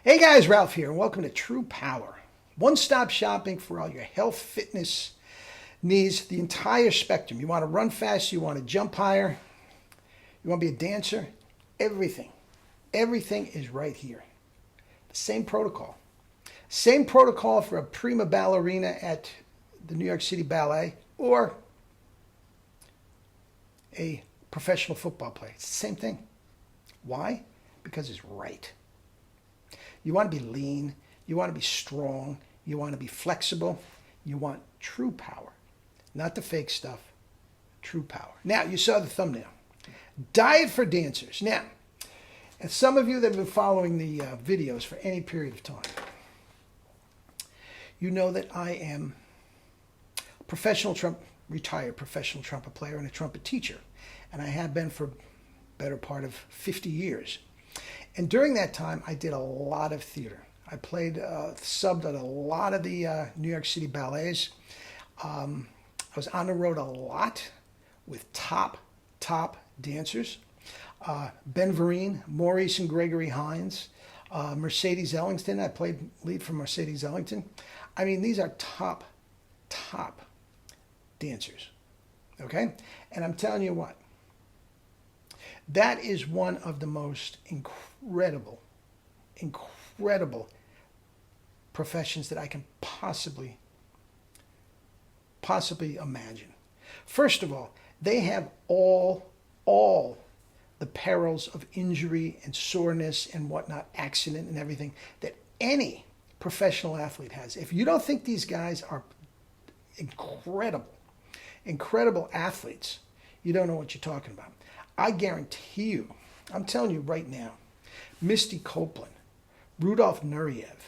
Hey guys, Ralph here, and welcome to True Power. One-stop shopping for all your health, fitness needs, the entire spectrum. You want to run fast, you want to jump higher, you want to be a dancer, everything. Everything is right here. The same protocol. Same protocol for a prima ballerina at the New York City Ballet or a professional football player. It's the same thing. Why? Because it's right. You want to be lean, you want to be strong, you want to be flexible, you want true power, not the fake stuff, true power. Now, you saw the thumbnail. Diet for dancers. Now, and some of you that have been following the videos for any period of time, you know that I am a retired professional trumpet player and a trumpet teacher, and I have been for better part of 50 years. And during that time, I did a lot of theater. I played, subbed at a lot of the New York City ballets. I was on the road a lot with top dancers. Ben Vereen, Maurice and Gregory Hines, Mercedes Ellington. I played lead for Mercedes Ellington. I mean, these are top dancers, okay? And I'm telling you what, that is one of the most incredible professions that I can possibly imagine. First of all, they have all the perils of injury and soreness and whatnot, accident and everything that any professional athlete has. If you don't think these guys are incredible athletes, you don't know what you're talking about. I guarantee you, I'm telling you right now, Misty Copeland, Rudolf Nureyev,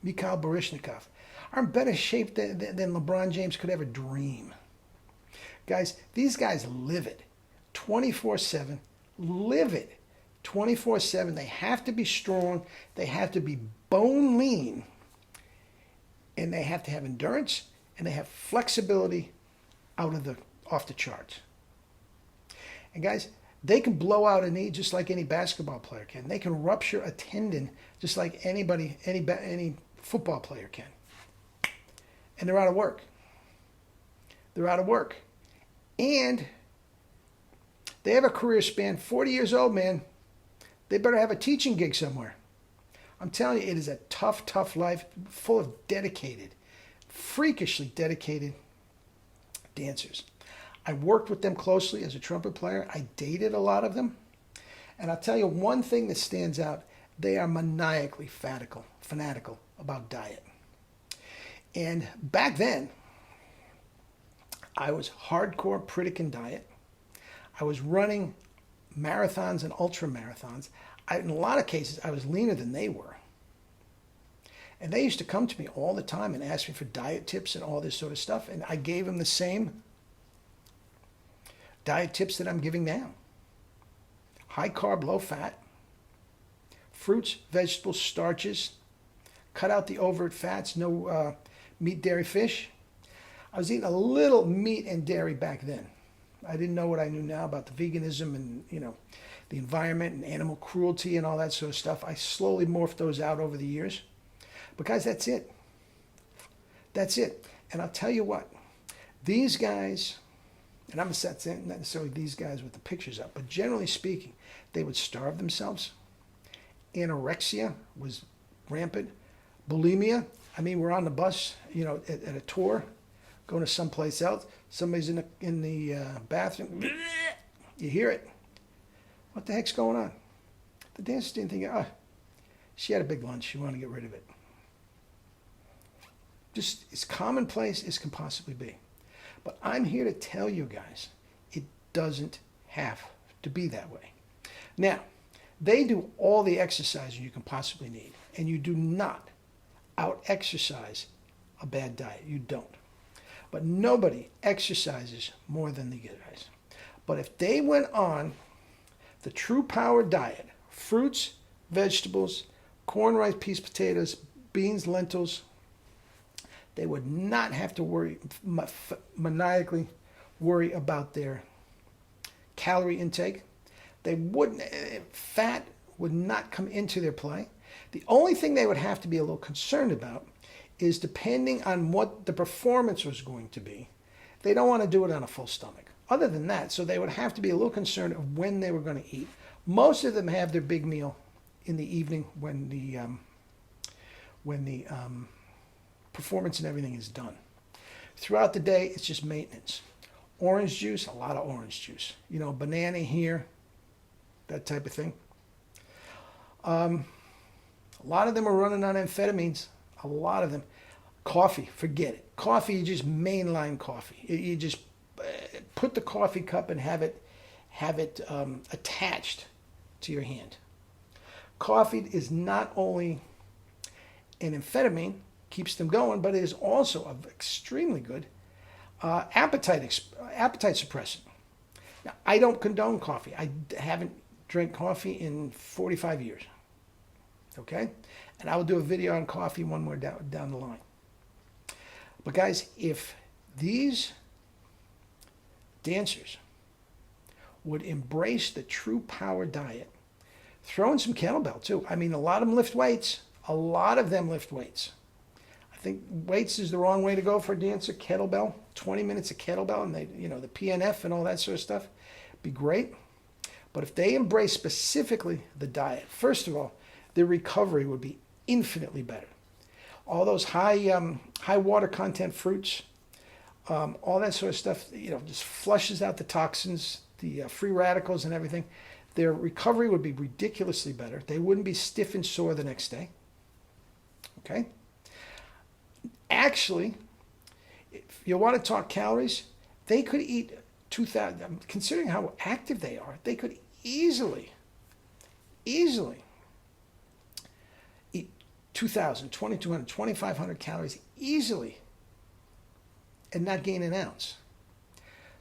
Mikhail Baryshnikov are in better shape than LeBron James could ever dream. Guys, these guys live it 24/7, live it 24/7. They have to be strong, they have to be bone lean, and they have to have endurance, and they have flexibility off the charts. And guys, they can blow out a knee just like any basketball player can. They can rupture a tendon just like any football player can. And they're out of work. They're out of work. And they have a career span, 40 years old, man. They better have a teaching gig somewhere. I'm telling you, it is a tough life full of freakishly dedicated dancers. I worked with them closely as a trumpet player. I dated a lot of them. And I'll tell you one thing that stands out. They are maniacally fanatical about diet. And back then, I was hardcore Pritikin diet. I was running marathons and ultra marathons. In a lot of cases, I was leaner than they were. And they used to come to me all the time and ask me for diet tips and all this sort of stuff. And I gave them the same diet tips that I'm giving now. High carb, low fat, fruits, vegetables, starches, cut out the overt fats, no meat, dairy, fish. I was eating a little meat and dairy back then. I didn't know what I knew now about the veganism and, the environment and animal cruelty and all that sort of stuff. I slowly morphed those out over the years. But guys, that's it. That's it. And I'll tell you what, these guys, and I'm not necessarily these guys with the pictures up, but generally speaking, they would starve themselves. Anorexia was rampant. Bulimia, I mean, we're on the bus, at a tour, going to someplace else. Somebody's in the bathroom. You hear it. What the heck's going on? The dancers didn't think, she had a big lunch. She wanted to get rid of it. Just as commonplace as can possibly be. But I'm here to tell you guys, it doesn't have to be that way. Now, they do all the exercising you can possibly need, and you do not out-exercise a bad diet. You don't. But nobody exercises more than the guys. But if they went on the True Power diet, fruits, vegetables, corn, rice, peas, potatoes, beans, lentils, they would not have to maniacally worry about their calorie intake. They wouldn't, fat would not come into their play. The only thing they would have to be a little concerned about is depending on what the performance was going to be. They don't want to do it on a full stomach. Other than that, so they would have to be a little concerned of when they were going to eat. Most of them have their big meal in the evening when the performance and everything is done. Throughout the day, it's just maintenance. Orange juice, a lot of orange juice. You know, banana here, that type of thing. A lot of them are running on amphetamines. A lot of them. Coffee, forget it. Coffee, you just mainline coffee. You just put the coffee cup and have it attached to your hand. Coffee is not only an amphetamine, keeps them going, but it is also an extremely good appetite suppressant. Now, I don't condone coffee. I haven't drank coffee in 45 years. Okay? And I will do a video on coffee one more down the line. But guys, if these dancers would embrace the True Power diet, throw in some kettlebell too. I mean, a lot of them lift weights. A lot of them lift weights. I think weights is the wrong way to go for a dancer. Kettlebell, 20 minutes of kettlebell, and they, you know, the PNF and all that sort of stuff, be great. But if they embrace specifically the diet, first of all, their recovery would be infinitely better. All those high water content fruits, all that sort of stuff, you know, just flushes out the toxins, the free radicals and everything. Their recovery would be ridiculously better. They wouldn't be stiff and sore the next day. Okay? Actually, if you want to talk calories, they could eat 2,000, considering how active they are, they could easily eat 2,000, 2,200, 2,500 calories easily and not gain an ounce.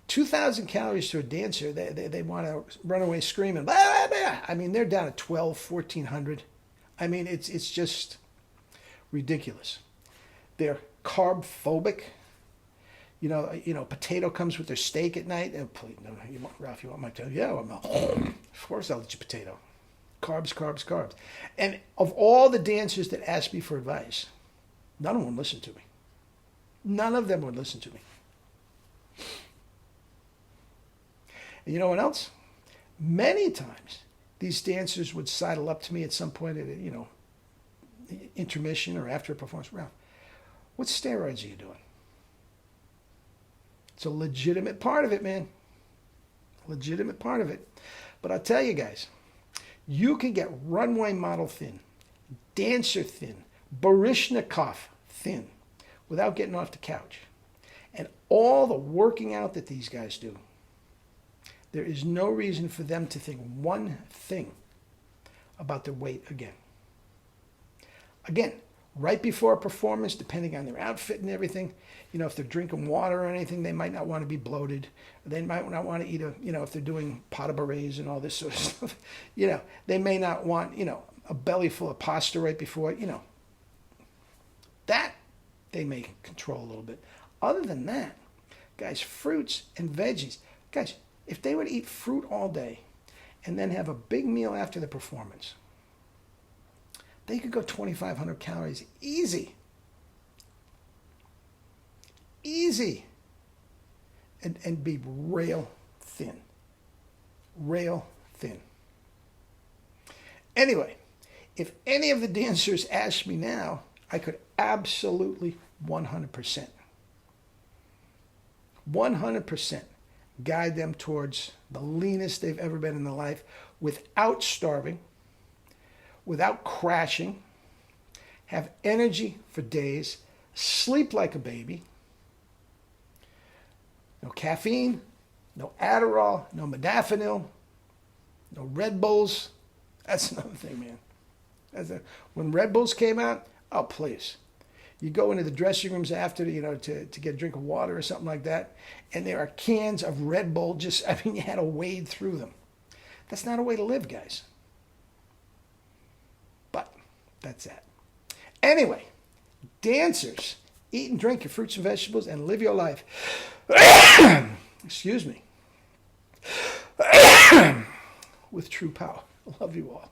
2,000 calories to a dancer, they want to run away screaming. Blah, blah, blah. I mean, they're down at 1,200, 1,400. I mean, it's just ridiculous. They're carb phobic. You know, potato comes with their steak at night. Please, no, Ralph, you want my potato? Yeah, of course I'll eat your potato. Carbs, carbs, carbs. And of all the dancers that asked me for advice, none of them would listen to me. None of them would listen to me. And you know what else? Many times, these dancers would sidle up to me at some point at, intermission or after a performance. Ralph, what steroids are you doing? It's a legitimate part of it, man. Legitimate part of it. But I'll tell you guys, you can get runway model thin, dancer thin, Baryshnikov thin without getting off the couch. And all the working out that these guys do, there is no reason for them to think one thing about their weight again. Again, right before a performance, depending on their outfit and everything, if they're drinking water or anything, they might not want to be bloated. They might not want to eat if they're doing pot of berets and all this sort of stuff, they may not want, a belly full of pasta right before, that they may control a little bit. Other than that, guys, fruits and veggies, guys, if they would eat fruit all day and then have a big meal after the performance, they could go 2,500 calories easy. Easy. And be rail thin. Rail thin. Anyway, if any of the dancers ask me now, I could absolutely 100%. 100% guide them towards the leanest they've ever been in their life without starving, without crashing, have energy for days, sleep like a baby, no caffeine, no Adderall, no modafinil, no Red Bulls. That's another thing, man. When Red Bulls came out, oh, please. You go into the dressing rooms after, to get a drink of water or something like that, and there are cans of Red Bull you had to wade through them. That's not a way to live, guys. But that's that. Anyway, dancers, eat and drink your fruits and vegetables and live your life. Excuse me. With true power. I love you all.